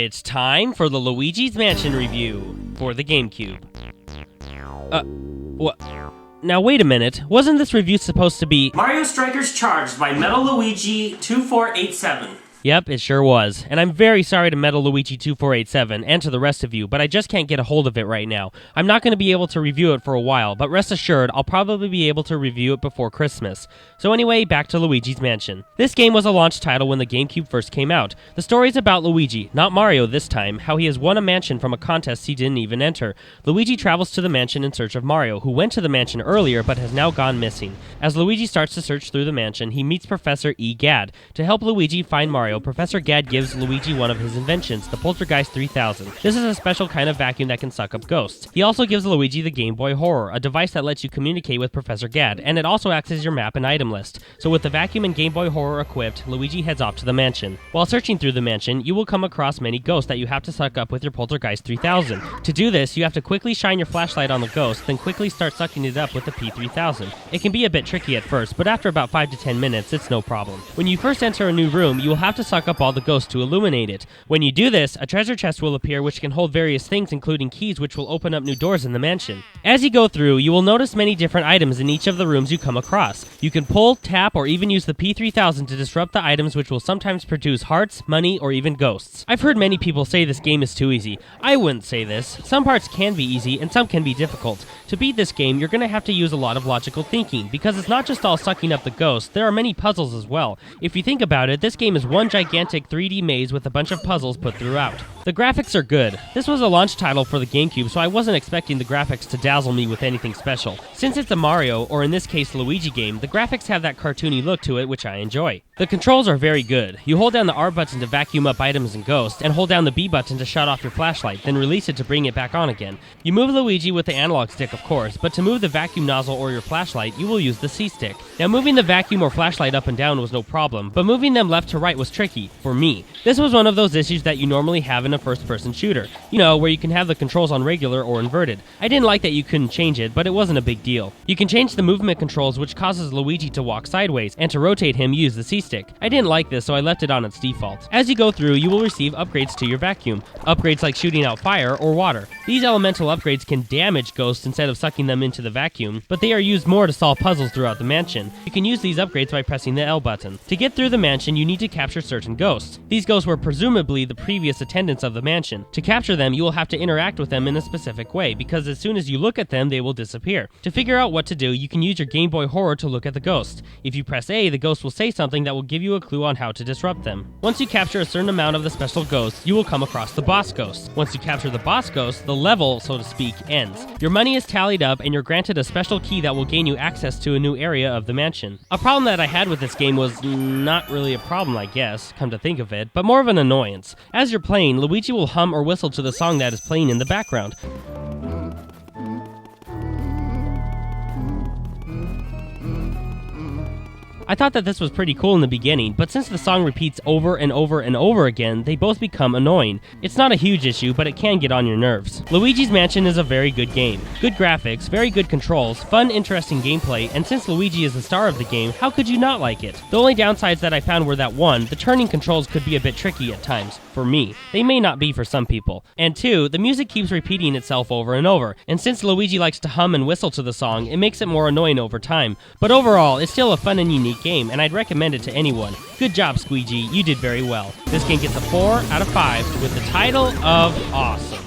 It's time for the Luigi's Mansion review for the Gamecube. What? Now wait a minute, wasn't this review supposed to be Mario Strikers Charged by Metal Luigi 2487? Yep, it sure was. And I'm very sorry to Metal Luigi 2487 and to the rest of you, but I just can't get a hold of it right now. I'm not going to be able to review it for a while, but rest assured, I'll probably be able to review it before Christmas. So anyway, back to Luigi's Mansion. This game was a launch title when the GameCube first came out. The story's about Luigi, not Mario this time, how he has won a mansion from a contest he didn't even enter. Luigi travels to the mansion in search of Mario, who went to the mansion earlier but has now gone missing. As Luigi starts to search through the mansion, he meets Professor E. Gadd. To help Luigi find Mario, Professor Gadd gives Luigi one of his inventions, the Poltergeist 3000. This is a special kind of vacuum that can suck up ghosts. He also gives Luigi the Game Boy Horror, a device that lets you communicate with Professor Gadd, and it also acts as your map and item list. So with the vacuum and Game Boy Horror equipped, Luigi heads off to the mansion. While searching through the mansion, you will come across many ghosts that you have to suck up with your Poltergeist 3000. To do this, you have to quickly shine your flashlight on the ghost, then quickly start sucking it up with the P3000. It can be a bit tricky at first, but after about 5 to 10 minutes, it's no problem. When you first enter a new room, you will have to suck up all the ghosts to illuminate it. When you do this, a treasure chest will appear which can hold various things, including keys which will open up new doors in the mansion. As you go through, you will notice many different items in each of the rooms you come across. You can pull, tap, or even use the P3000 to disrupt the items, which will sometimes produce hearts, money, or even ghosts. I've heard many people say this game is too easy. I wouldn't say this. Some parts can be easy, and some can be difficult. To beat this game, you're going to have to use a lot of logical thinking, because it's not just all sucking up the ghosts, there are many puzzles as well. If you think about it, this game is one gigantic 3D maze with a bunch of puzzles put throughout. The graphics are good. This was a launch title for the GameCube, so I wasn't expecting the graphics to dazzle me with anything special. Since it's a Mario, or in this case Luigi game, the graphics have that cartoony look to it, which I enjoy. The controls are very good. You hold down the R button to vacuum up items and ghosts, and hold down the B button to shut off your flashlight, then release it to bring it back on again. You move Luigi with the analog stick, of course, but to move the vacuum nozzle or your flashlight, you will use the C stick. Now moving the vacuum or flashlight up and down was no problem, but moving them left to right was tricky, for me. This was one of those issues that you normally have in a first-person shooter. You know, where you can have the controls on regular or inverted. I didn't like that you couldn't change it, but it wasn't a big deal. You can change the movement controls, which causes Luigi to walk sideways, and to rotate him, use the C-stick. I didn't like this, so I left it on its default. As you go through, you will receive upgrades to your vacuum. Upgrades like shooting out fire or water. These elemental upgrades can damage ghosts instead of sucking them into the vacuum, but they are used more to solve puzzles throughout the mansion. You can use these upgrades by pressing the L button. To get through the mansion, you need to capture certain ghosts. These ghosts were presumably the previous attendants of the mansion. To capture them, you will have to interact with them in a specific way, because as soon as you look at them, they will disappear. To figure out what to do, you can use your Game Boy Horror to look at the ghost. If you press A, the ghost will say something that will give you a clue on how to disrupt them. Once you capture a certain amount of the special ghosts, you will come across the boss ghost. Once you capture the boss ghost, the level, so to speak, ends. Your money is tallied up, and you're granted a special key that will gain you access to a new area of the mansion. A problem that I had with this game was not really a problem, I guess, come to think of it, but more of an annoyance. As you're playing, Luigi will hum or whistle to the song that is playing in the background. I thought that this was pretty cool in the beginning, but since the song repeats over and over and over again, they both become annoying. It's not a huge issue, but it can get on your nerves. Luigi's Mansion is a very good game. Good graphics, very good controls, fun, interesting gameplay, and since Luigi is the star of the game, how could you not like it? The only downsides that I found were that 1, the turning controls could be a bit tricky at times, for me. They may not be for some people. And 2, the music keeps repeating itself over and over, and since Luigi likes to hum and whistle to the song, it makes it more annoying over time. But overall, it's still a fun and unique game, and I'd recommend it to anyone. Good job, Squeegee, you did very well. This game gets a 4 out of 5 with the title of awesome.